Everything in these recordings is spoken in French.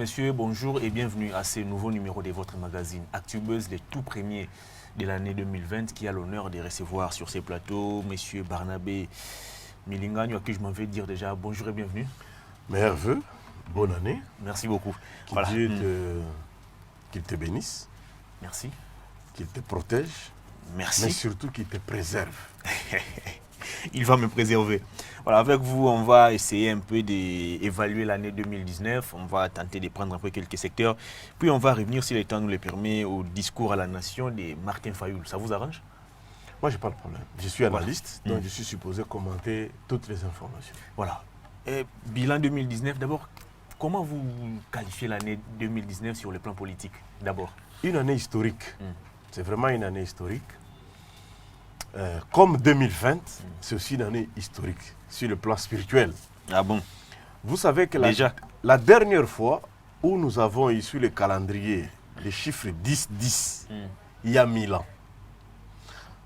messieurs, bonjour et bienvenue à ce nouveau numéro de votre magazine ActuBuzz, le tout premier de l'année 2020, qui a l'honneur de recevoir sur ces plateaux monsieur Barnabé Milingano, à qui je m'en vais dire déjà bonjour et bienvenue. Meilleurs vœux, bonne année. Merci beaucoup. Que Dieu qu'il te bénisse. Merci. Qu'il te protège. Merci. Mais surtout qu'il te préserve. Il va me préserver. Voilà, avec vous, on va essayer un peu d'évaluer l'année 2019. On va tenter de prendre un peu quelques secteurs. Puis on va revenir, si le temps nous le permet, au discours à la nation de Martin Fayoul. Ça vous arrange? Moi, je n'ai pas de problème. Je suis analyste, donc je suis supposé commenter toutes les informations. Voilà. Et bilan 2019, d'abord, comment vous qualifiez l'année 2019 sur le plan politique, d'abord? Une année historique. C'est vraiment une année historique. Comme 2020, c'est aussi une année historique sur le plan spirituel. Ah bon? Vous savez que la dernière fois où nous avons eu sur le calendrier les chiffres 10-10, il y a 1000 ans.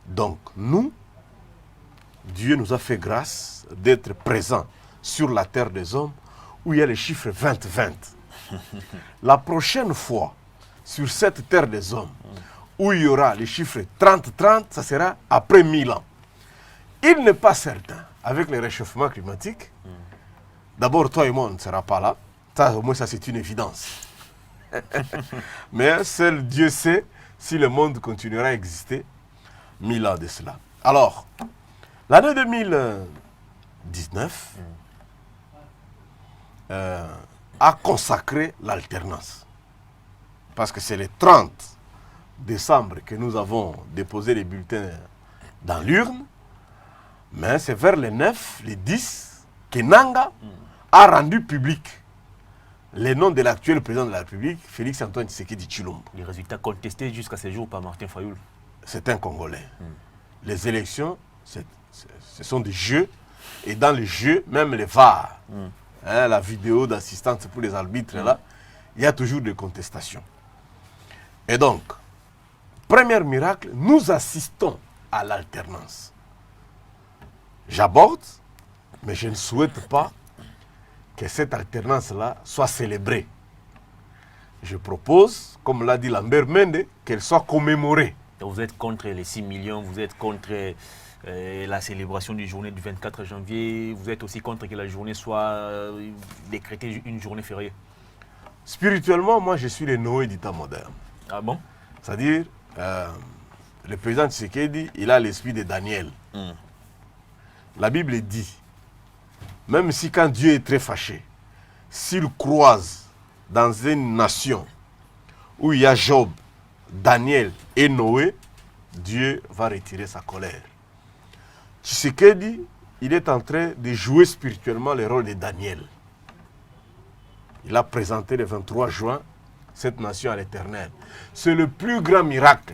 Donc nous, Dieu nous a fait grâce d'être présents sur la terre des hommes où il y a les chiffres 20-20. La prochaine fois, sur cette terre des hommes, où il y aura les chiffres 30-30, ça sera après 1000 ans. Il n'est pas certain, avec le réchauffement climatique, d'abord toi et moi on ne sera pas là, ça, au moins ça c'est une évidence. Mais seul Dieu sait si le monde continuera à exister 1000 ans de cela. Alors, l'année 2019 a consacré l'alternance. Parce que c'est le 30 décembre que nous avons déposé les bulletins dans l'urne, mais c'est vers le 9, le 10, que Nanga a rendu public le nom de l'actuel président de la République, Félix Antoine Tshisekedi Tshilombo. Les résultats contestés jusqu'à ce jour par Martin Fayoul. C'est un Congolais. Les élections, ce sont des jeux, et dans les jeux, même les VAR, la vidéo d'assistance pour les arbitres, là, il y a toujours des contestations. Et donc, premier miracle, nous assistons à l'alternance. J'aborde, mais je ne souhaite pas que cette alternance-là soit célébrée. Je propose, comme l'a dit Lambert Mende, qu'elle soit commémorée. Donc vous êtes contre les 6 millions, vous êtes contre la célébration du journée du 24 janvier, vous êtes aussi contre que la journée soit décrétée une journée fériée. Spirituellement, moi je suis le Noé du temps moderne. Ah bon? C'est-à-dire, le président Tshisekedi, il a l'esprit de Daniel. La Bible dit, même si quand Dieu est très fâché, s'il croise dans une nation où il y a Job, Daniel et Noé, Dieu va retirer sa colère. Tshisekedi, il est en train de jouer spirituellement le rôle de Daniel. Il a présenté le 23 juin cette nation à l'Éternel. C'est le plus grand miracle.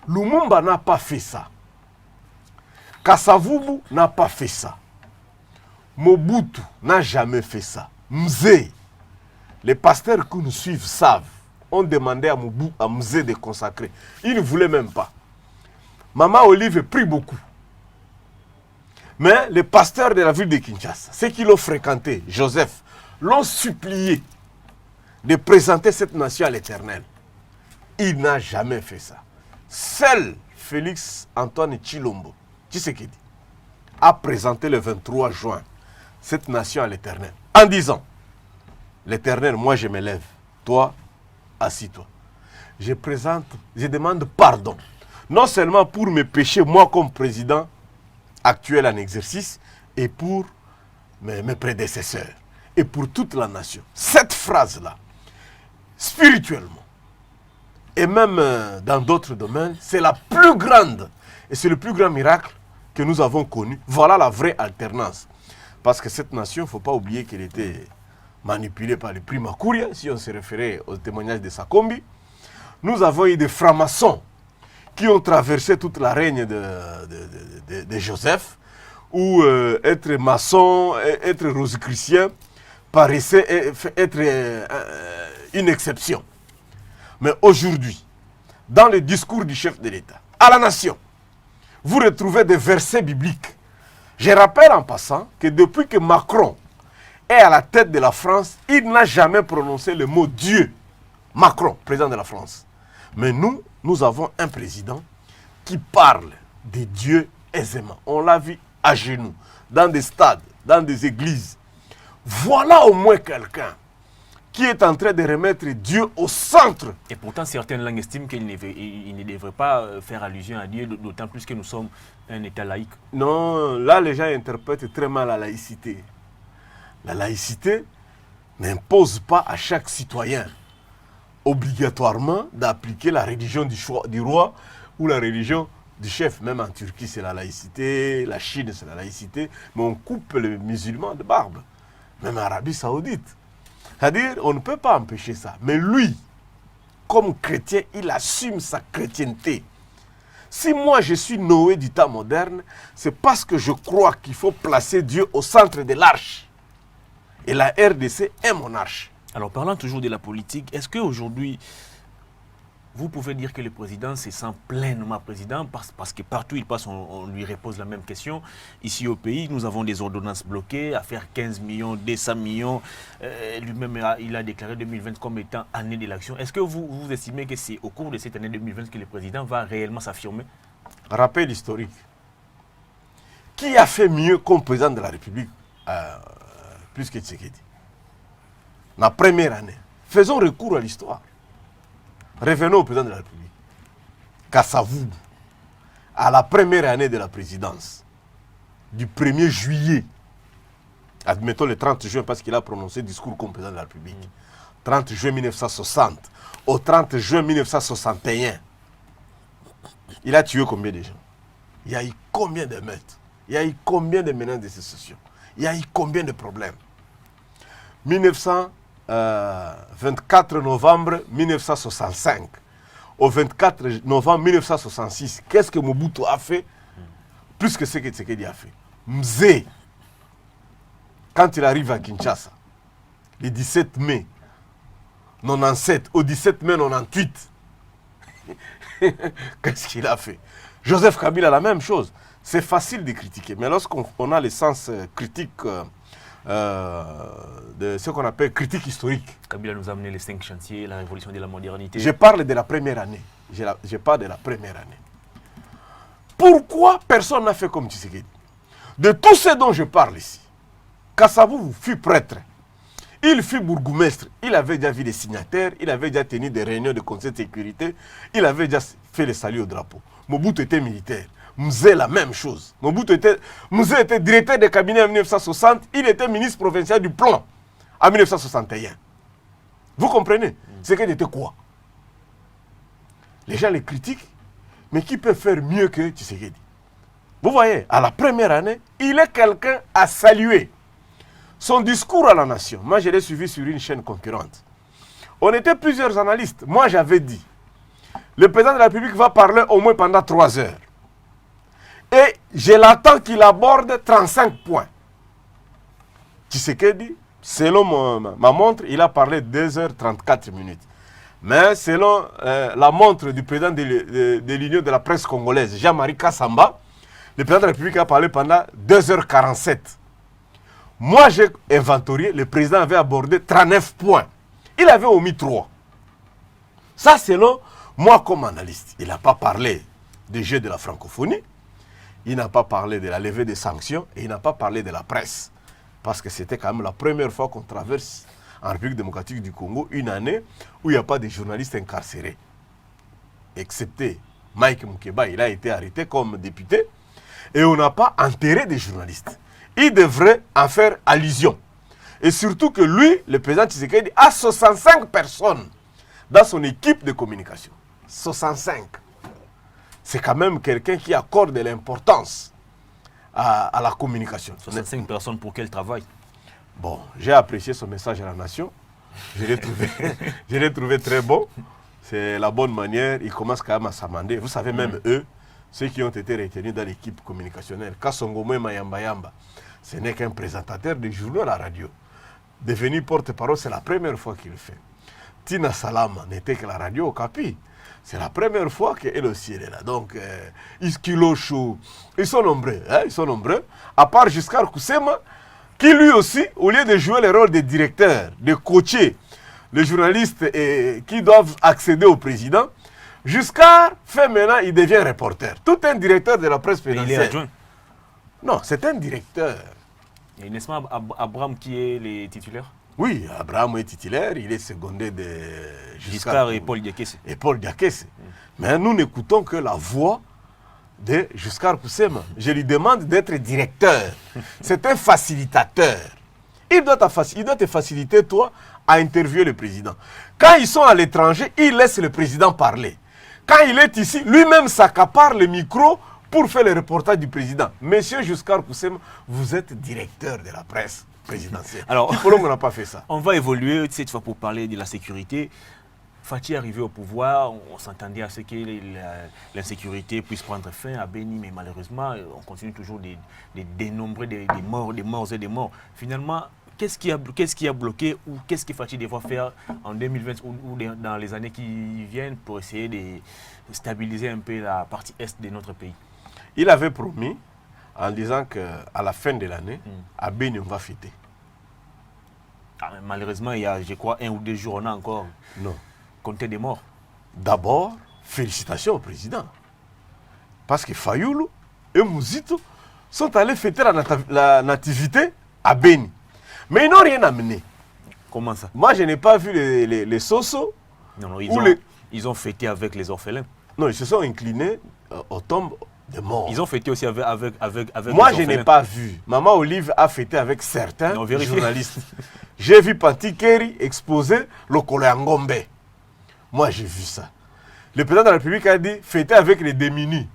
Lumumba n'a pas fait ça. Kasavubu n'a pas fait ça. Mobutu n'a jamais fait ça. Mzee, les pasteurs qui nous suivent savent, ont demandé à Mzee de consacrer. Il ne voulait même pas. Maman Olive prie beaucoup. Mais les pasteurs de la ville de Kinshasa, ceux qui l'ont fréquenté, Joseph, l'ont supplié de présenter cette nation à l'Éternel. Il n'a jamais fait ça. Seul Félix Antoine Tshilombo, Tshisekedi, a présenté le 23 juin cette nation à l'Éternel, en disant, l'Éternel, moi je me lève, toi, assis-toi. Je demande pardon, non seulement pour mes péchés, moi comme président actuel en exercice, et pour mes prédécesseurs, et pour toute la nation. Cette phrase-là, spirituellement, et même dans d'autres domaines, c'est la plus grande, et c'est le plus grand miracle que nous avons connu. Voilà la vraie alternance. Parce que cette nation, il ne faut pas oublier qu'elle était manipulée par les Prima Kuria, si on se référait au témoignage de Sakombi. Nous avons eu des francs-maçons qui ont traversé toute la règne de Joseph, où être maçon, être rosicrucien, paraissait être une exception. Mais aujourd'hui, dans le discours du chef de l'État, à la nation, vous retrouvez des versets bibliques. Je rappelle en passant que depuis que Macron est à la tête de la France, il n'a jamais prononcé le mot Dieu. Macron, président de la France. Mais nous avons un président qui parle de Dieu aisément. On l'a vu à genoux, dans des stades, dans des églises. Voilà au moins quelqu'un qui est en train de remettre Dieu au centre. Et pourtant, certaines langues estiment qu'il ne devrait pas faire allusion à Dieu, d'autant plus que nous sommes un État laïque. Non, là, les gens interprètent très mal la laïcité. La laïcité n'impose pas à chaque citoyen obligatoirement d'appliquer la religion du roi ou la religion du chef. Même en Turquie, c'est la laïcité, la Chine, c'est la laïcité, mais on coupe les musulmans de barbe. Même en Arabie Saoudite. C'est-à-dire, on ne peut pas empêcher ça. Mais lui, comme chrétien, il assume sa chrétienté. Si moi je suis Noé du temps moderne, c'est parce que je crois qu'il faut placer Dieu au centre de l'arche. Et la RDC est mon arche. Alors, parlant toujours de la politique, est-ce qu'aujourd'hui, vous pouvez dire que le président se sent pleinement président parce que partout il passe, on lui repose la même question. Ici au pays, nous avons des ordonnances bloquées, à faire 15 millions, 200 millions. Lui-même, il a déclaré 2020 comme étant année d'élection. Est-ce que vous estimez que c'est au cours de cette année 2020 que le président va réellement s'affirmer? Rappel historique. Qui a fait mieux comme président de la République plus que Tshisekedi? La première année. Faisons recours à l'histoire. Revenons au président de la République. Kassavou, à la première année de la présidence, du 1er juillet, admettons le 30 juin parce qu'il a prononcé discours comme président de la République, 30 juin 1960 au 30 juin 1961, il a tué combien de gens? Il y a eu combien de meurtres? Il y a eu combien de menaces de sécession? Il y a eu combien de problèmes? 24 novembre 1965 au 24 novembre 1966, qu'est-ce que Mobutu a fait plus que ce que Tshisekedi a fait? Mzee, quand il arrive à Kinshasa, le 17 mai 97 au 17 mai 98, qu'est-ce qu'il a fait? Joseph Kabila, la même chose. C'est facile de critiquer, mais lorsqu'on a le sens critique de ce qu'on appelle critique historique. Kabila nous a amené les 5 chantiers, la révolution de la modernité. Je parle de la première année. Je parle de la première année. Pourquoi personne n'a fait comme Tshisekedi? De tout ce dont je parle ici, Kassavou fut prêtre. Il fut bourgmestre. Il avait déjà vu des signataires. Il avait déjà tenu des réunions de conseil de sécurité. Il avait déjà fait le salut au drapeau. Mobutu était militaire. Mzee, la même chose. Mzee était directeur de cabinet en 1960. Il était ministre provincial du plan en 1961. Vous comprenez? C'est qu'il était quoi? Les gens les critiquent, mais qui peut faire mieux que Tshisekedi? Vous voyez, à la première année, il est quelqu'un à saluer. Son discours à la nation, moi je l'ai suivi sur une chaîne concurrente. On était plusieurs analystes. Moi j'avais dit, le président de la République va parler au moins pendant 3 heures. Et je l'attends qu'il aborde 35 points. Tshisekedi, selon ma montre, il a parlé 2h34 minutes. Mais selon la montre du président de l'Union de la presse congolaise, Jean-Marie Kassamba, le président de la République a parlé pendant 2h47. Moi, j'ai inventorié, le président avait abordé 39 points. Il avait omis 3. Ça, selon moi comme analyste. Il n'a pas parlé des jeux de la francophonie. Il n'a pas parlé de la levée des sanctions et il n'a pas parlé de la presse. Parce que c'était quand même la première fois qu'on traverse en République démocratique du Congo une année où il n'y a pas de journalistes incarcérés. Excepté Mike Mukeba, il a été arrêté comme député. Et on n'a pas enterré des journalistes. Il devrait en faire allusion. Et surtout que lui, le président Tshisekedi, a 65 personnes dans son équipe de communication. 65. C'est quand même quelqu'un qui accorde de l'importance à la communication. 65 personnes pour quel travail? Bon, j'ai apprécié son message à la nation. Je l'ai trouvé très bon. C'est la bonne manière. Il commence quand même à s'amender. Vous savez, même eux, ceux qui ont été retenus dans l'équipe communicationnelle, Kassongomo Mayamba Yamba, ce n'est qu'un présentateur de journaux à la radio. Devenu porte-parole, c'est la première fois qu'il le fait. Tina Salama n'était que la radio au Capi. C'est la première fois qu'elle aussi est là. Donc, Iskilo Chou, ils sont nombreux. Hein, ils sont nombreux. À part Giscard Koussema, qui lui aussi, au lieu de jouer le rôle de directeur, de coacher les journalistes qui doivent accéder au président, jusqu'à fait maintenant, il devient reporter. Tout un directeur de la presse Il est présidentielle. adjoint. Non, c'est un directeur. Et n'est-ce pas Abraham qui est les titulaires? Oui, Abraham est titulaire, il est secondé de Giscard et Paul Diakese. et Paul Diakese. Mais nous n'écoutons que la voix de Giscard Koussema. Je lui demande d'être directeur. C'est un facilitateur. Il doit te faciliter, toi, à interviewer le président. Quand ils sont à l'étranger, il laisse le président parler. Quand il est ici, lui-même s'accapare le micro pour faire le reportage du président. Monsieur Giscard Koussema, vous êtes directeur de la presse présidentielle. Alors, on n'a pas fait ça. On va évoluer cette fois pour parler de la sécurité. Fatih est arrivé au pouvoir, on s'attendait à ce que l'insécurité puisse prendre fin à Beni, mais malheureusement, on continue toujours de dénombrer des morts et des morts. Finalement, qu'est-ce qui a bloqué ou qu'est-ce que Fatih devra faire en 2020 ou dans les années qui viennent pour essayer de stabiliser un peu la partie est de notre pays? Il avait promis en disant qu'à la fin de l'année, à Beni, on va fêter. Ah, malheureusement, il y a, je crois, 1 ou 2 jours, on a encore Non. compté des morts. D'abord, félicitations au président. Parce que Fayoulou et Mouzito sont allés fêter la nativité à Beni. Mais ils n'ont rien amené. Comment ça? Moi, je n'ai pas vu les Soso. Non, ils ont fêté avec les orphelins. Non, ils se sont inclinés aux tombes des morts. Ils ont fêté aussi avec Moi, les je n'ai orphelins. pas vu. Maman Olive a fêté avec certains Non, vérifie. journalistes. J'ai vu Pantikeri exposer le Ngombe. Moi, j'ai vu ça. Le président de la République a dit fêter avec les démunis.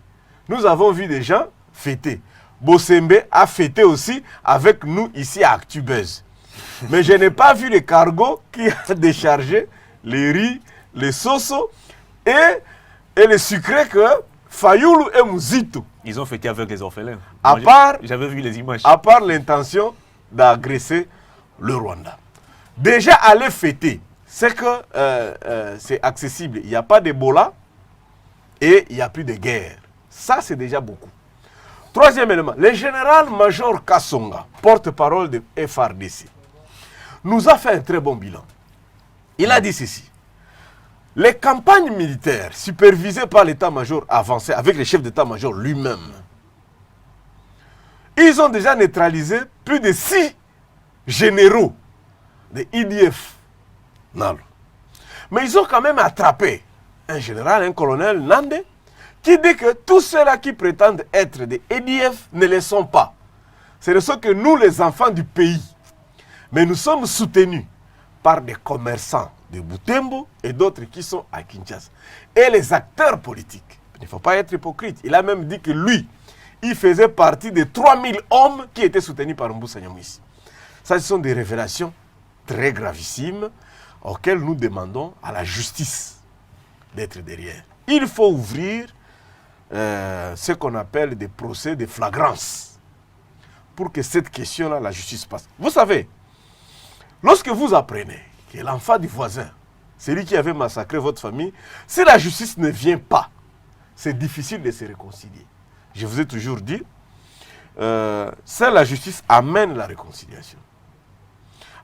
Nous avons vu des gens fêter. Bossembe a fêté aussi avec nous ici à Actubuzz. Mais je n'ai pas vu le cargo qui a déchargé les riz, les sosos et les sucrés que Fayoulou et Mouzito. Ils ont fêté avec les orphelins. À Moi, part- j'avais vu les images. À part l'intention d'agresser le Rwanda. Déjà, aller fêter, c'est que c'est accessible. Il n'y a pas d'Ebola et il n'y a plus de guerre. Ça, c'est déjà beaucoup. Troisième élément, le général-major Kassonga, porte-parole de FRDC, nous a fait un très bon bilan. Il a dit ceci. Les campagnes militaires supervisées par l'état-major avancé, avec le chef d'état-major lui-même, ils ont déjà neutralisé plus de 6 généraux de IDF. Nalo. Mais ils ont quand même attrapé un général, un colonel Nande, qui dit que tous ceux-là qui prétendent être des IDF ne le sont pas. Ce ne sont que nous, les enfants du pays. Mais nous sommes soutenus par des commerçants de Butembo et d'autres qui sont à Kinshasa. Et les acteurs politiques. Il ne faut pas être hypocrite. Il a même dit que lui, il faisait partie des 3000 hommes qui étaient soutenus par Mbusa Nyamwisi. Ça, ce sont des révélations très gravissimes auxquelles nous demandons à la justice d'être derrière. Il faut ouvrir ce qu'on appelle des procès de flagrance pour que cette question-là, la justice passe. Vous savez, lorsque vous apprenez que l'enfant du voisin, celui qui avait massacré votre famille, si la justice ne vient pas, c'est difficile de se réconcilier. Je vous ai toujours dit, seule la justice amène la réconciliation.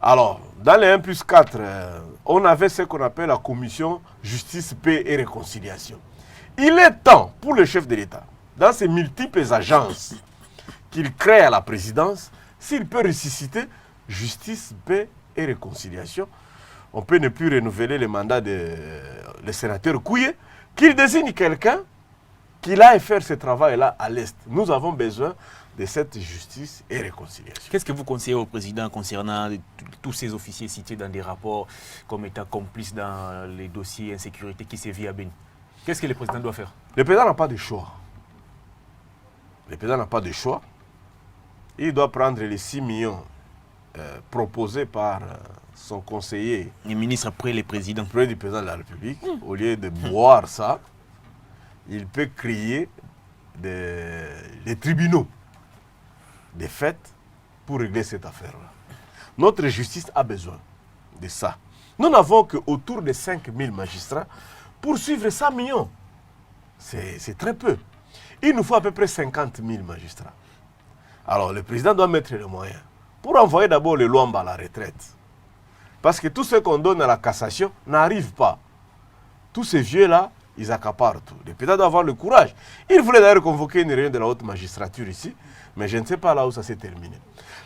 Alors, dans les 1+4, on avait ce qu'on appelle la commission justice, paix et réconciliation. Il est temps pour le chef de l'État, dans ses multiples agences qu'il crée à la présidence, s'il peut ressusciter justice, paix et réconciliation. On peut ne plus renouveler le mandat le sénateur Kouye, qu'il désigne quelqu'un qui aille faire ce travail-là à l'Est. Nous avons besoin de cette justice et réconciliation. Qu'est-ce que vous conseillez au président concernant tous ces officiers cités dans des rapports comme étant complices dans les dossiers insécurité qui sévit à Beni? Qu'est-ce que le président doit faire? Le président n'a pas de choix. Le président n'a pas de choix. Il doit prendre les 6 millions proposés par son conseiller, Les ministres après les présidents. auprès du président de la République. Au lieu de boire ça, il peut créer des tribunaux, des fêtes pour régler cette affaire-là. Notre justice a besoin de ça. Nous n'avons qu'autour de 5000 magistrats pour suivre 100 millions. C'est très peu. Il nous faut à peu près 50 000 magistrats. Alors le président doit mettre les moyens pour envoyer d'abord le Luamba à la retraite. Parce que tout ce qu'on donne à la cassation n'arrive pas. Tous ces vieux-là, ils accaparent tout. Le président doit avoir le courage. Il voulait d'ailleurs convoquer une réunion de la haute magistrature ici, mais je ne sais pas là où ça s'est terminé.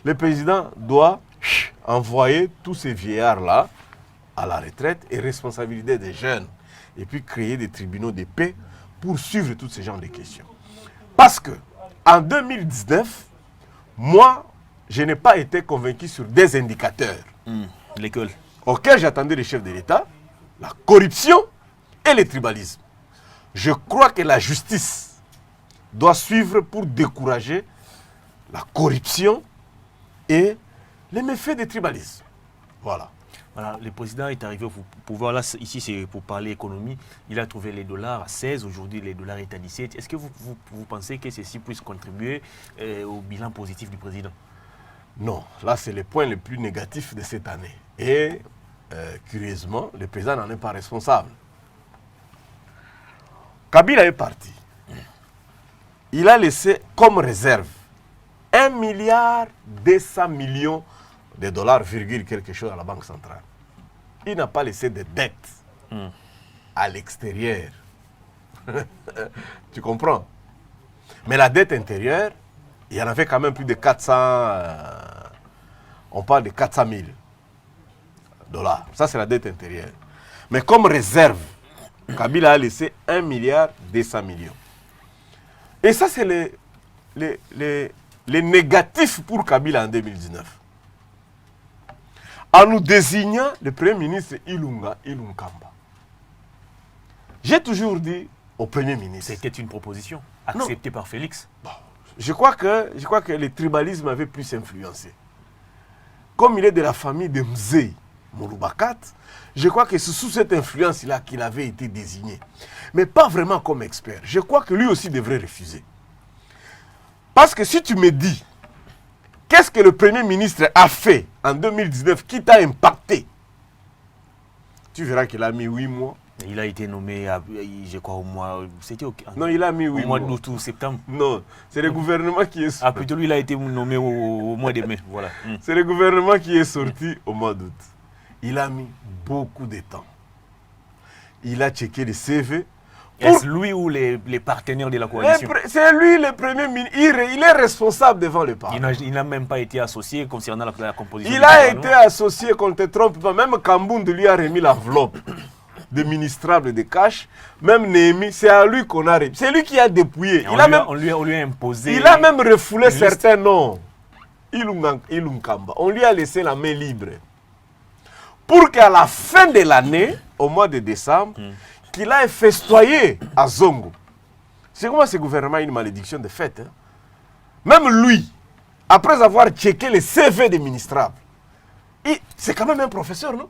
Le président doit envoyer tous ces vieillards-là à la retraite et responsabiliser des jeunes. Et puis créer des tribunaux de paix pour suivre tous ces genres de questions. Parce que, en 2019, moi, je n'ai pas été convaincu sur des indicateurs. L'école. Auxquels j'attendais le chef de l'État, la corruption et le tribalisme. Je crois que la justice doit suivre pour décourager la corruption et les méfaits du tribalisme. Voilà. Voilà, le président est arrivé au pouvoir. Là, ici, c'est pour parler économie. Il a trouvé les dollars à 16. Aujourd'hui, les dollars est à 17. Est-ce que vous pensez que ceci puisse contribuer au bilan positif du président? Non, là, c'est le point le plus négatif de cette année. Et, curieusement, le président n'en est pas responsable. Kabila est parti. Il a laissé comme réserve 1,2 milliard de dollars, virgule quelque chose à la Banque centrale. Il n'a pas laissé de dettes à l'extérieur. Tu comprends? Mais la dette intérieure, il y en avait quand même plus de 400... on parle de 400 000 dollars. Ça, c'est la dette intérieure. Mais comme réserve, Kabila a laissé 1,2 milliard. Et ça, c'est les négatifs pour Kabila en 2019. En nous désignant le Premier ministre Ilunga Ilunkamba. J'ai toujours dit au Premier ministre... C'était une proposition acceptée par Félix. Bon, je crois que le tribalisme avait plus influencé. Comme il est de la famille de Mzee Mouloubakat, je crois que c'est sous cette influence-là qu'il avait été désigné. Mais pas vraiment comme expert. Je crois que lui aussi devrait refuser. Parce que si tu me dis, qu'est-ce que le Premier ministre a fait en 2019 qui t'a impacté, tu verras qu'il a mis 8 mois. Il a été nommé, je crois, au mois... C'était non, il a mis 8 mois. Au mois d'août ou septembre. Non, c'est le gouvernement qui est sorti. Ah, plutôt lui, il a été nommé au mois de mai. Voilà. C'est le gouvernement qui est sorti au mois d'août. Il a mis beaucoup de temps. Il a checké les CV. Est-ce lui ou les partenaires de la coalition? C'est lui le Premier ministre. Il est responsable devant le Parlement. Il n'a même pas été associé concernant la composition. Il a été associé, qu'on ne te trompe pas. Même Kambound lui a remis l'enveloppe de ministrable de cash. Même Néhémie, c'est à lui qu'on a remis. C'est lui qui a dépouillé. On lui a imposé. Il a même refoulé certains noms. Ilunkamba. On lui a laissé la main libre. Pour qu'à la fin de l'année, au mois de décembre, qu'il a festoyé à Zongo. C'est comment ce gouvernement a une malédiction de fait. Hein? Même lui, après avoir checké les CV des ministrables, c'est quand même un professeur, non?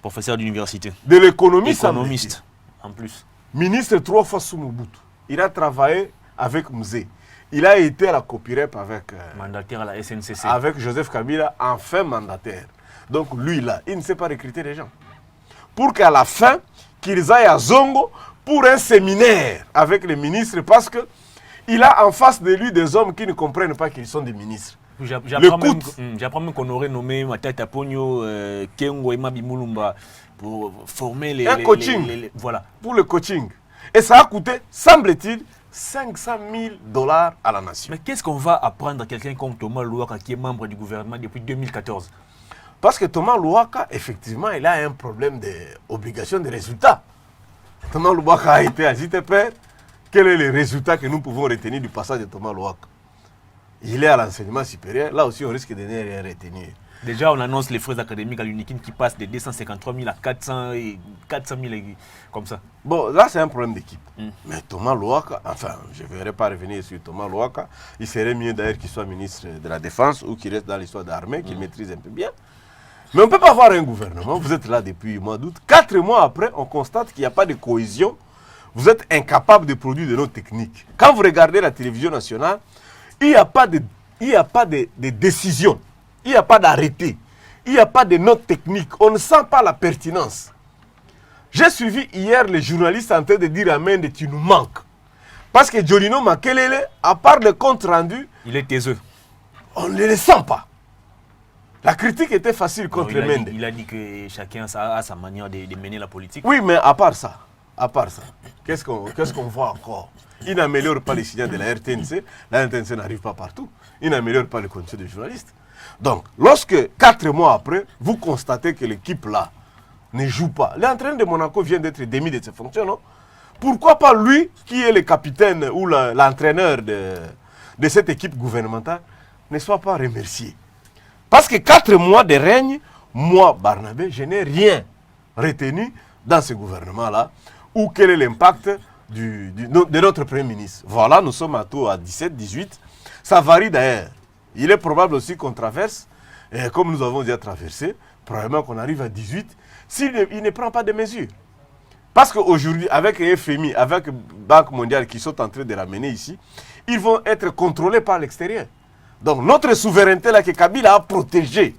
Professeur d'université. De l'économie, économiste, en plus. Ministre 3 fois sous Mobutu. Il a travaillé avec Mzee. Il a été à la Copirep avec... mandataire à la SNCC. Avec Joseph Kabila, enfin mandataire. Donc lui, là, il ne sait pas recruter les gens. Pour qu'à la fin, qu'ils aillent à Zongo pour un séminaire avec les ministres, parce qu'il a en face de lui des hommes qui ne comprennent pas qu'ils sont des ministres. J'apprends même qu'on aurait nommé Matata Pogno, Kengo et Mabi Moulumba pour former les... Un coaching. Voilà. Pour le coaching. Et ça a coûté, semble-t-il, 500 000 dollars à la nation. Mais qu'est-ce qu'on va apprendre à quelqu'un comme Thomas Louaka qui est membre du gouvernement depuis 2014? Parce que Thomas Louaka, effectivement, il a un problème d'obligation de résultats. Thomas Louaka a été à JTPR. Quel est le résultat que nous pouvons retenir du passage de Thomas Louaka? Il est à l'enseignement supérieur. Là aussi, on risque de ne rien retenir. Déjà, on annonce les frais académiques à l'UNIKIN qui passent de 253 000 à 400 000, comme ça. Bon, là, c'est un problème d'équipe. Mais Thomas Louaka, enfin, je ne verrai pas revenir sur Thomas Louaka. Il serait mieux d'ailleurs qu'il soit ministre de la Défense ou qu'il reste dans l'histoire de l'armée, qu'il maîtrise un peu bien. Mais on ne peut pas avoir un gouvernement. Vous êtes là depuis le mois d'août. 4 mois après, on constate qu'il n'y a pas de cohésion. Vous êtes incapable de produire de nos techniques. Quand vous regardez la télévision nationale, il n'y a pas de décision. Il n'y a pas d'arrêté. Il n'y a pas de notes techniques. On ne sent pas la pertinence. J'ai suivi hier les journalistes en train de dire à Mende, tu nous manques. Parce que Jolino Makelele, à part le compte rendu, il est taiseux. On ne le sent pas. La critique était facile contre Mende. Il a dit que chacun a sa manière de mener la politique. Oui, mais à part ça, qu'est-ce qu'on voit encore? Il n'améliore pas les signaux de la RTNC. La RTNC n'arrive pas partout. Il n'améliore pas les conditions des journalistes. Donc, lorsque 4 mois après, vous constatez que l'équipe là ne joue pas. L'entraîneur de Monaco vient d'être démis de ses fonctions, non? Pourquoi pas lui, qui est le capitaine ou l'entraîneur de cette équipe gouvernementale, ne soit pas remercié? Parce que 4 mois de règne, moi, Barnabé, je n'ai rien retenu dans ce gouvernement-là, ou quel est l'impact de notre Premier ministre. Voilà, nous sommes à taux à 17, 18. Ça varie d'ailleurs. Il est probable aussi qu'on traverse, et comme nous avons déjà traversé, probablement qu'on arrive à 18, s'il ne prend pas de mesures. Parce qu'aujourd'hui, avec les FMI, avec Banque mondiale qui sont en train de ramener ici, ils vont être contrôlés par l'extérieur. Donc notre souveraineté là que Kabila a protégée,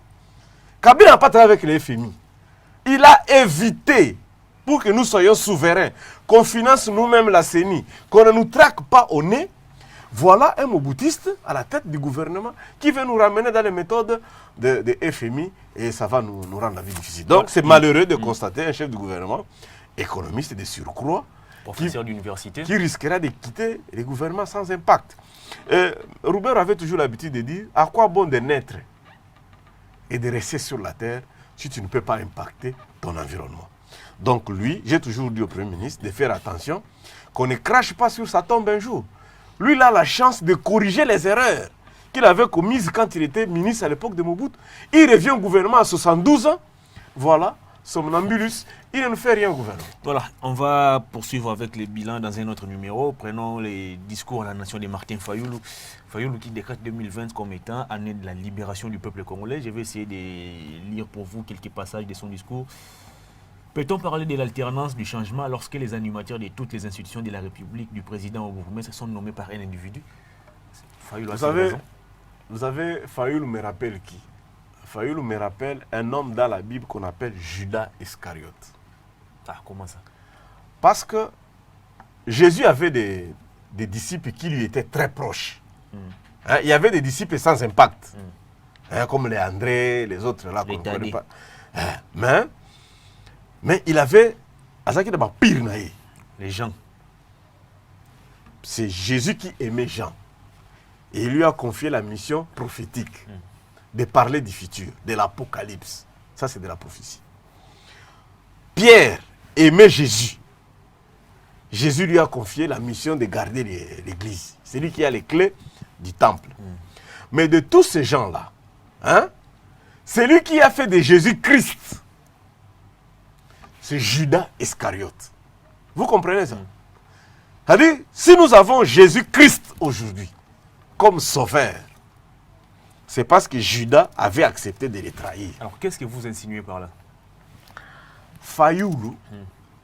Kabila n'a pas travaillé avec les FMI. Il a évité, pour que nous soyons souverains, qu'on finance nous-mêmes la CENI, qu'on ne nous traque pas au nez. Voilà un moboutiste à la tête du gouvernement qui veut nous ramener dans les méthodes de FMI et ça va nous rendre la vie difficile. Donc c'est malheureux de constater un chef du gouvernement, économiste de surcroît, professeur d'université, qui risquera de quitter les gouvernements sans impact. Robert avait toujours l'habitude de dire à quoi bon de naître et de rester sur la terre si tu ne peux pas impacter ton environnement. Donc lui, j'ai toujours dit au Premier ministre de faire attention qu'on ne crache pas sur sa tombe un jour. Lui, il a la chance de corriger les erreurs qu'il avait commises quand il était ministre à l'époque de Mobutu. Il revient au gouvernement à 72 ans. Voilà, somnambulus. Il ne fait rien au gouvernement. Voilà, on va poursuivre avec les bilans dans un autre numéro. Prenons les discours à la nation de Martin Fayoulou. Fayoulou qui décrète 2020 comme étant année de la libération du peuple congolais. Je vais essayer de lire pour vous quelques passages de son discours. Peut-on parler de l'alternance du changement lorsque les animateurs de toutes les institutions de la République, du président au bourgmestre, sont nommés par un individu? Fayoulou a raison. Vous savez, Fayoulou me rappelle qui? Fayoulou me rappelle un homme dans la Bible qu'on appelle Judas Iscariote. Ah, comment ça? Parce que Jésus avait des disciples qui lui étaient très proches. Hein, il y avait des disciples sans impact. Hein, comme les André, les autres là qu'on ne connaît pas. Hein, mais il avait les gens. C'est Jésus qui aimait Jean. Et il lui a confié la mission prophétique de parler du futur, de l'apocalypse. Ça, c'est de la prophétie. Pierre aimait Jésus. Jésus lui a confié la mission de garder l'église. C'est lui qui a les clés du temple. Mais de tous ces gens-là, hein, c'est lui qui a fait de Jésus Christ. C'est Judas Iscariote. Vous comprenez ça? C'est-à-dire, si nous avons Jésus-Christ aujourd'hui comme sauveur, c'est parce que Judas avait accepté de les trahir. Alors, qu'est-ce que vous insinuez par là? Fayoulou,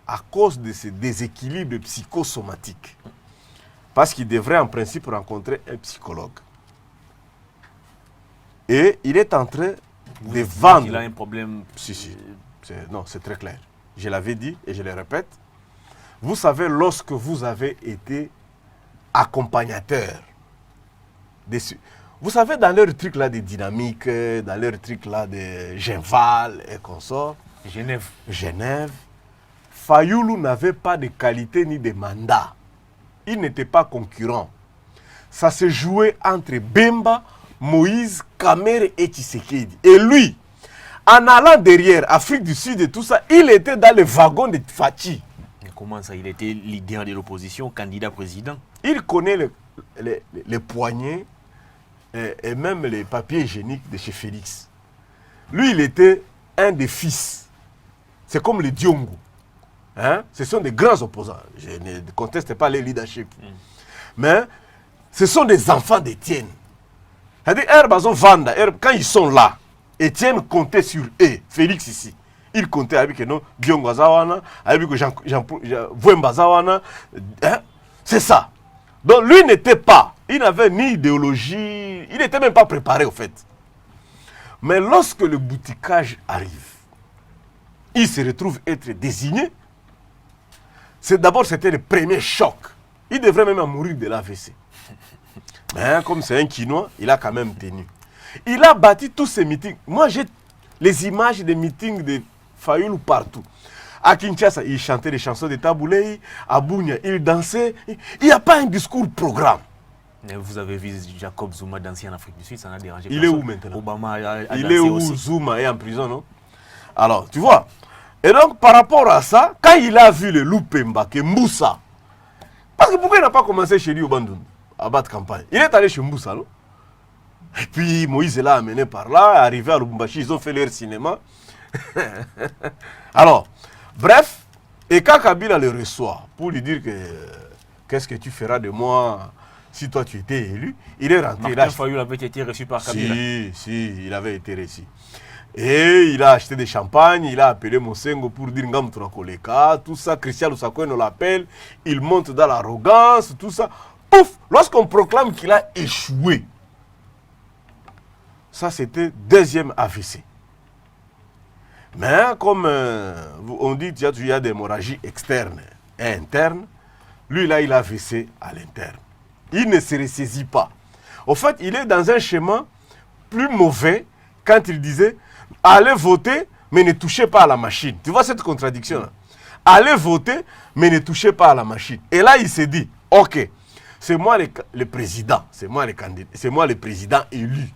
à cause de ce déséquilibre psychosomatique, parce qu'il devrait en principe rencontrer un psychologue. Et il est en train de vendre... Il a un problème... Si. Non, c'est très clair. Je l'avais dit et je le répète. Vous savez, lorsque vous avez été accompagnateur, vous savez, dans leur truc là de dynamique, dans leur truc là de Genval et consorts, Genève, Fayoulou n'avait pas de qualité ni de mandat. Il n'était pas concurrent. Ça se jouait entre Bemba, Moïse, Kamere et Tshisekedi. Et lui, en allant derrière Afrique du Sud et tout ça, il était dans le wagon de Fachi. Comment ça? Il était leader de l'opposition, candidat président. Il connaît les poignets et même les papiers hygiéniques de chez Félix. Lui, il était un des fils. C'est comme les Diongo. Hein? Ce sont des grands opposants. Je ne conteste pas les leadership. Mais ce sont des enfants d'Étienne. C'est-à-dire, quand ils sont là, Étienne comptait sur eux. Félix ici. Il comptait avec nous, Diongo Azawana, avec Vouemba Zawana. C'est ça. Donc lui n'était pas, il n'avait ni idéologie, il n'était même pas préparé au fait. Mais lorsque le boutiquage arrive, il se retrouve être désigné. C'était le premier choc. Il devrait même mourir de l'AVC. Mais comme c'est un Quinois, il a quand même tenu. Il a bâti tous ces meetings. Moi, j'ai les images des meetings de Fayoulou partout. À Kinshasa, il chantait des chansons de Taboulei. À Bounia, il dansait. Il n'y a pas un discours programme. Mais vous avez vu Jacob Zuma danser en Afrique du Sud, ça n'a dérangé Il personne. est où maintenant? Obama a Il dansé est où? aussi. Zuma est en prison, non? Alors, tu vois. Et donc, par rapport à ça, quand il a vu le Loupemba, que Moussa, parce que pourquoi il n'a pas commencé chez lui au Bandoum, à battre campagne? Il est allé chez Moussa, non? Et puis Moïse l'a amené par là, arrivé à Lubumbashi, ils ont fait leur cinéma. Alors, bref, et quand Kabila le reçoit pour lui dire que qu'est-ce que tu feras de moi si toi tu étais élu, il est rentré là. Martin Fayoulou avait été reçu par Kabila. Si, il avait été reçu. Et il a acheté des champagnes, il a appelé Mosengo pour dire Ngam Tunakoleka, tout ça, Christian Lusakoueno l'appelle, il monte dans l'arrogance, tout ça. Pouf, lorsqu'on proclame qu'il a échoué, ça c'était deuxième AVC. Mais comme on dit qu'il y a des hémorragies externes et internes, lui là il a AVC à l'interne. Il ne se ressaisit pas. Au fait, il est dans un schéma plus mauvais quand il disait allez voter, mais ne touchez pas à la machine. Tu vois cette contradiction-là? Allez voter, mais ne touchez pas à la machine. Et là, il s'est dit, ok, c'est moi le président, c'est moi le candidat, c'est moi le président élu.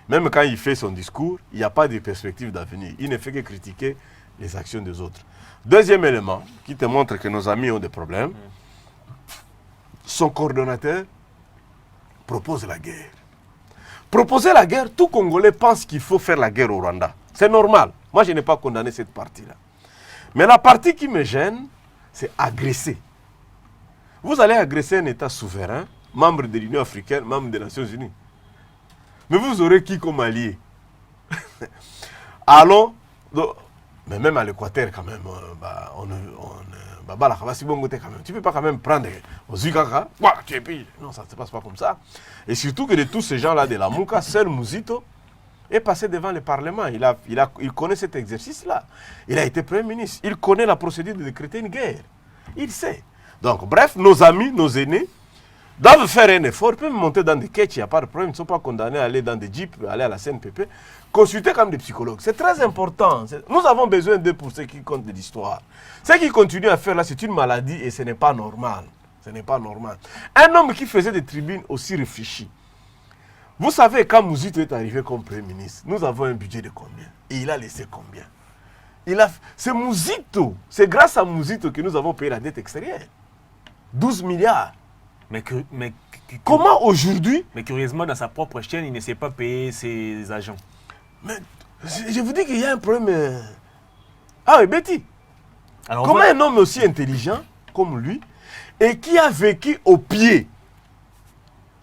Même quand il fait son discours, il n'y a pas de perspective d'avenir. Il ne fait que critiquer les actions des autres. Deuxième élément qui te montre que nos amis ont des problèmes, son coordonnateur propose la guerre. Proposer la guerre, tout Congolais pense qu'il faut faire la guerre au Rwanda. C'est normal. Moi, je n'ai pas condamné cette partie-là. Mais la partie qui me gêne, c'est agresser. Vous allez agresser un État souverain, membre de l'Union africaine, membre des Nations Unies. Mais vous aurez qui comme allié? Allons, mais même à l'Équateur quand même, tu ne peux pas quand même prendre Ozukaka, non, ça ne se passe pas comme ça. Et surtout que de tous ces gens-là de la Mouka, seul Mouzito est passé devant le Parlement. Il connaît cet exercice-là. Il a été Premier ministre. Il connaît la procédure de décréter une guerre. Il sait. Donc, bref, nos amis, nos aînés, doivent faire un effort, ils peuvent monter dans des quêtes, il n'y a pas de problème, ils ne sont pas condamnés à aller dans des jeeps, aller à la CNPP, consulter comme des psychologues. C'est très important. Nous avons besoin d'eux pour ce qui compte de l'histoire. Ce qu'ils continuent à faire là, c'est une maladie et ce n'est pas normal. Ce n'est pas normal. Un homme qui faisait des tribunes aussi réfléchies. Vous savez, quand Mouzito est arrivé comme Premier ministre, nous avons un budget de combien? Et il a laissé combien? C'est Mouzito, c'est grâce à Mouzito que nous avons payé la dette extérieure. 12 milliards. Comment aujourd'hui? Mais curieusement, dans sa propre chaîne, il ne sait pas payer ses agents. Mais je vous dis qu'il y a un problème. Ah oui, Betty. Alors, comment un homme aussi intelligent comme lui, et qui a vécu au pied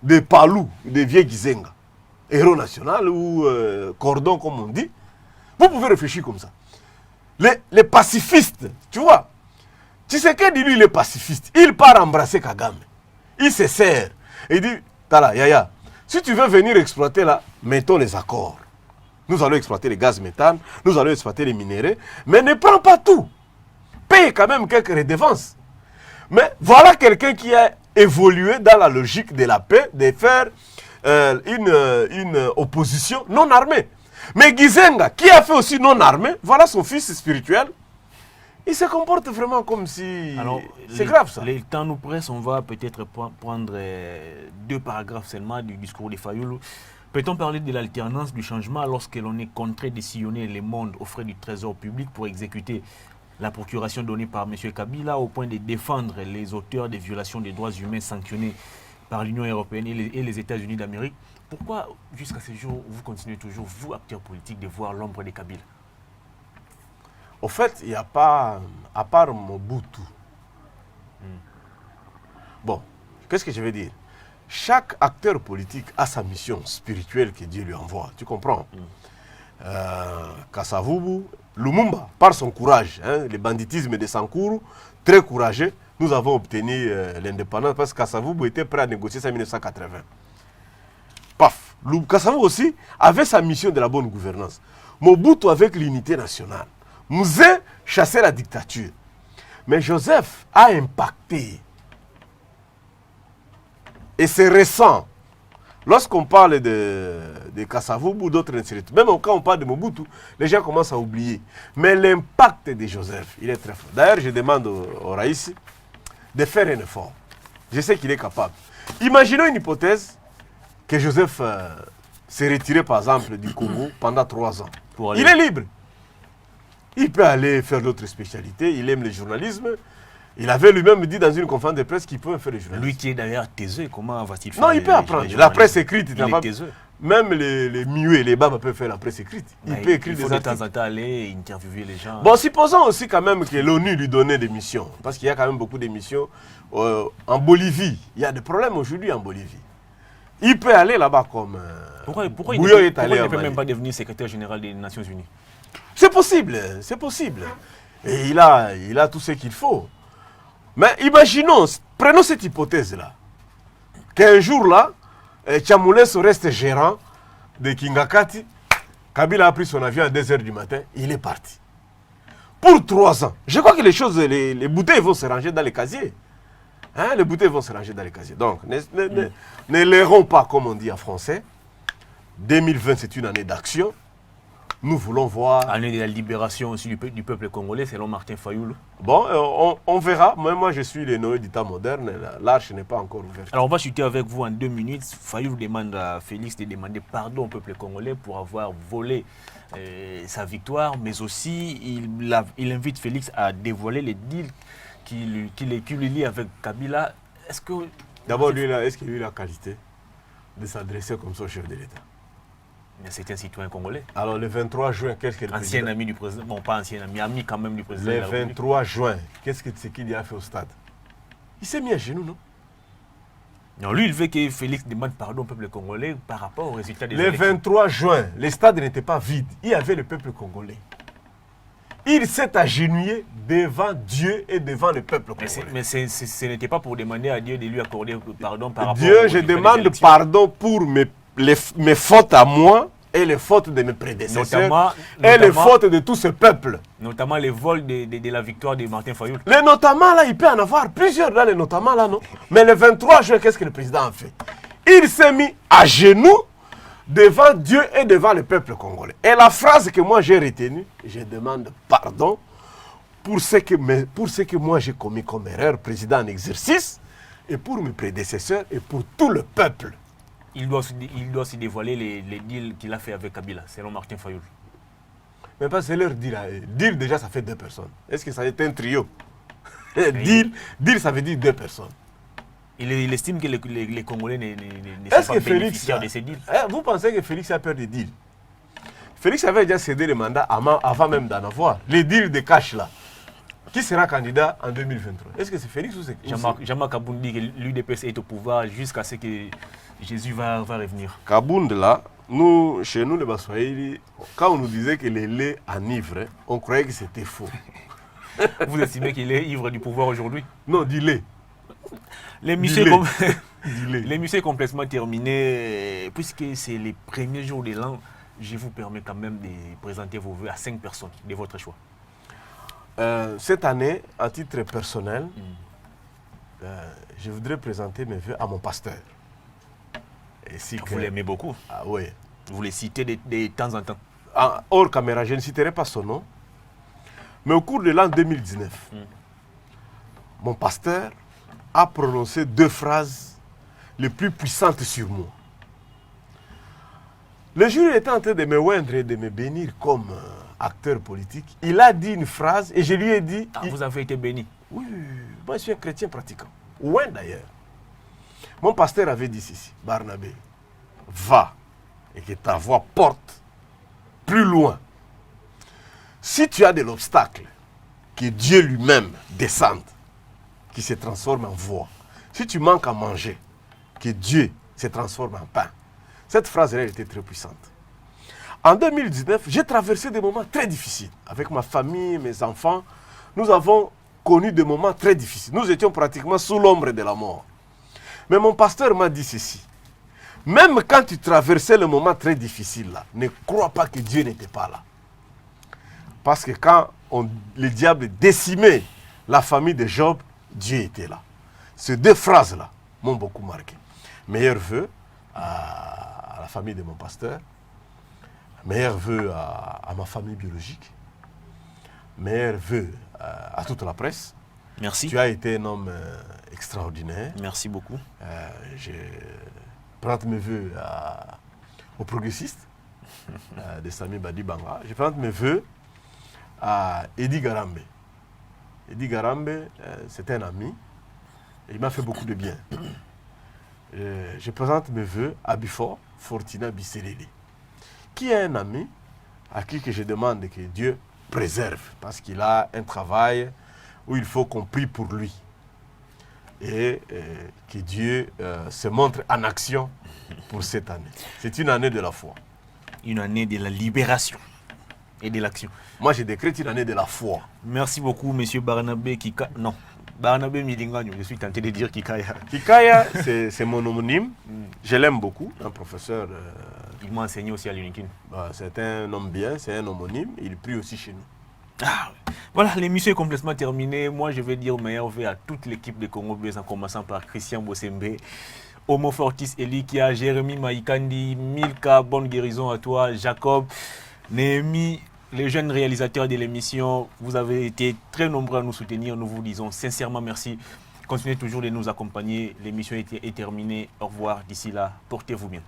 des Palou, des vieux Gizenga, héros national ou cordon comme on dit, vous pouvez réfléchir comme ça. Les pacifistes, tu vois, Tshisekedi lui il est pacifiste, il part embrasser Kagame. Il se sert. Et il dit, Tala, Yaya, si tu veux venir exploiter là, mettons les accords. Nous allons exploiter les gaz méthane, nous allons exploiter les minéraux, mais ne prends pas tout. Paye quand même quelques redevances. Mais voilà quelqu'un qui a évolué dans la logique de la paix, de faire une opposition non armée. Mais Gizenga, qui a fait aussi non armée, voilà son fils spirituel. Il se comporte vraiment comme si... C'est grave ça. Le temps nous presse, on va peut-être prendre 2 paragraphes seulement du discours de Fayoulou. Peut-on parler de l'alternance du changement lorsque l'on est contraint de sillonner le monde aux frais du trésor public pour exécuter la procuration donnée par M. Kabila au point de défendre les auteurs des violations des droits humains sanctionnés par l'Union européenne et les États-Unis d'Amérique? Pourquoi, jusqu'à ce jour, vous continuez toujours, vous, acteurs politiques, de voir l'ombre de Kabila? Au fait, il n'y a pas, à part Mobutu. Bon, qu'est-ce que je veux dire? Chaque acteur politique a sa mission spirituelle que Dieu lui envoie. Tu comprends? Kasavubu, Lumumba, par son courage, le banditisme de Sankuru, très courageux, nous avons obtenu l'indépendance parce que Kasavubu était prêt à négocier ça en 1980. Paf! Kasavubu aussi avait sa mission de la bonne gouvernance. Mobutu avec l'unité nationale. Mouzé chassait la dictature. Mais Joseph a impacté. Et c'est récent. Lorsqu'on parle de Kasavubu ou d'autres instituts, même quand on parle de Mobutu, les gens commencent à oublier. Mais l'impact de Joseph, il est très fort. D'ailleurs, je demande au Raïssi de faire un effort. Je sais qu'il est capable. Imaginons une hypothèse que Joseph s'est retiré, par exemple, du Congo pendant 3 ans. Il est libre. Il peut aller faire d'autres spécialités. Il aime le journalisme. Il avait lui-même dit dans une conférence de presse qu'il peut faire le journalisme. Lui qui est d'ailleurs taiseux, comment va-t-il faire? Non, il peut apprendre. La presse écrite, il est taiseux. Même les muets, les babes peuvent faire la presse écrite. Il peut écrire des articles. Il faut de temps en temps aller interviewer les gens. Bon, supposons aussi quand même que l'ONU lui donnait des missions. Parce qu'il y a quand même beaucoup d'émissions. En Bolivie, il y a des problèmes aujourd'hui en Bolivie. Il peut aller là-bas comme... Pourquoi il ne peut même pas devenir secrétaire général des Nations Unies? C'est possible, c'est possible. Et il a tout ce qu'il faut. Mais imaginons, prenons cette hypothèse-là, qu'un jour-là, Chamoulesso reste gérant de Kingakati, Kabila a pris son avion à 2h du matin, il est parti. Pour 3 ans. Je crois que les choses, les bouteilles vont se ranger dans les casiers. Hein, les bouteilles vont se ranger dans les casiers. Donc, ne l'airons pas, comme on dit en français. 2020, c'est une année d'action. Nous voulons voir... Année de la libération aussi du peuple congolais, selon Martin Fayoul. Bon, on verra. Moi, je suis le Noé d'État moderne. L'arche n'est pas encore ouverte. Alors, on va chuter avec vous en 2 minutes. Fayoul demande à Félix de demander pardon au peuple congolais pour avoir volé sa victoire. Mais aussi, il invite Félix à dévoiler les deals qui lui lie avec Kabila. Est-ce que... D'abord, est-ce qu'il a eu la qualité de s'adresser comme ça au chef de l'État? C'est un citoyen congolais. Alors le 23 juin, qu'est-ce que le président... Ancien ami du président, bon pas ancien ami, ami quand même du président. Le 23 juin, qu'est-ce qu'il a fait au stade? Il s'est mis à genoux, non? Non, lui il veut que Félix demande pardon au peuple congolais par rapport au résultat des élections. Le 23 juin, le stade n'était pas vide, il y avait le peuple congolais. Il s'est agenouillé devant Dieu et devant le peuple congolais. Mais ce n'était pas pour demander à Dieu de lui accorder pardon par rapport Dieu, je demande pardon pour mes fautes à moi et les fautes de mes prédécesseurs notamment, les fautes de tout ce peuple. Notamment les vols de la victoire de Martin Fayoul. Les notamment là, il peut en avoir plusieurs dans les notamment là, non? Mais le 23 juin, qu'est-ce que le président a fait? Il s'est mis à genoux devant Dieu et devant le peuple congolais. Et la phrase que moi j'ai retenue, je demande pardon pour ce que moi j'ai commis comme erreur, président en exercice, et pour mes prédécesseurs et pour tout le peuple. Il doit aussi dévoiler les deals qu'il a fait avec Kabila, selon Martin Fayoul. Mais pas c'est leur deal. Deal déjà ça fait 2 personnes. Est-ce que ça est un trio? Deal ça veut dire 2 personnes. Il estime que les Congolais ne sont pas bénéficiaires de ces deals. Vous pensez que Félix a peur des deals? Félix avait déjà cédé le mandat avant même d'en avoir. Les deals de cash là. Qui sera candidat en 2023? Est-ce que c'est Félix ou c'est... Jean-Marc Kabound dit que l'UDPS est au pouvoir jusqu'à ce que Jésus va revenir. Kabound là, chez nous les Baswahili, quand on nous disait que les laits enivrent, on croyait que c'était faux. Vous estimez qu'il est ivre du pouvoir aujourd'hui? Non, du lait. L'émission est complètement terminée. Puisque c'est les premiers jours de l'an, je vous permets quand même de présenter vos vœux à 5 personnes de votre choix. Cette année, à titre personnel, je voudrais présenter mes vœux à mon pasteur. Vous l'aimez beaucoup? Ah oui. Vous les citez de temps en temps? Hors caméra, je ne citerai pas son nom. Mais au cours de l'an 2019, mon pasteur a prononcé 2 phrases les plus puissantes sur moi. Le jour où il était en train de me oindre et de me bénir comme acteur politique, il a dit une phrase et je lui ai dit... Vous avez été béni? Oui, moi je suis un chrétien pratiquant. Ouin d'ailleurs. Mon pasteur avait dit ceci: Barnabé, va et que ta voix porte plus loin. Si tu as de l'obstacle, que Dieu lui-même descende, qui se transforme en voix. Si tu manques à manger, que Dieu se transforme en pain. Cette phrase-là était très puissante. En 2019, j'ai traversé des moments très difficiles. Avec ma famille, mes enfants, nous avons connu des moments très difficiles. Nous étions pratiquement sous l'ombre de la mort. Mais mon pasteur m'a dit ceci: même quand tu traversais le moment très difficile là, ne crois pas que Dieu n'était pas là. Parce que quand le diable décimait la famille de Job, Dieu était là. Ces 2 phrases-là m'ont beaucoup marqué. Meilleurs vœux à la famille de mon pasteur. Meilleurs vœux à ma famille biologique. Meilleurs vœux à toute la presse. Merci. Tu as été un homme extraordinaire. Merci beaucoup. Je présente mes vœux aux progressistes de Sami Badi Banga. Je présente mes vœux à Eddie Garambe. Eddie Garambe, c'est un ami. Il m'a fait beaucoup de bien. Je présente mes vœux à Bifor Fortina Bissereli, qui est un ami à qui que je demande que Dieu préserve, parce qu'il a un travail où il faut qu'on prie pour lui. Et que Dieu se montre en action pour cette année. C'est une année de la foi. Une année de la libération et de l'action. Moi, je décrète une année de la foi. Merci beaucoup, monsieur Barnabé Kika. Non, Barnabé Midingano, je suis tenté de dire Kikaya. Kikaya, c'est mon homonyme. Je l'aime beaucoup, un professeur. Il m'a enseigné aussi à l'UNIKIN. C'est un homme bien, c'est un homonyme. Il prie aussi chez nous. Ah, voilà, l'émission est complètement terminée. Moi, je vais dire meilleur vœu à toute l'équipe de Congo Blaise, en commençant par Christian Bossembe, Homo Fortis Elikia, Jérémy Maïkandi, Milka, bonne guérison à toi, Jacob, Néhémie, les jeunes réalisateurs de l'émission. Vous avez été très nombreux à nous soutenir. Nous vous disons sincèrement merci. Continuez toujours de nous accompagner. L'émission est terminée. Au revoir. D'ici là, portez-vous bien.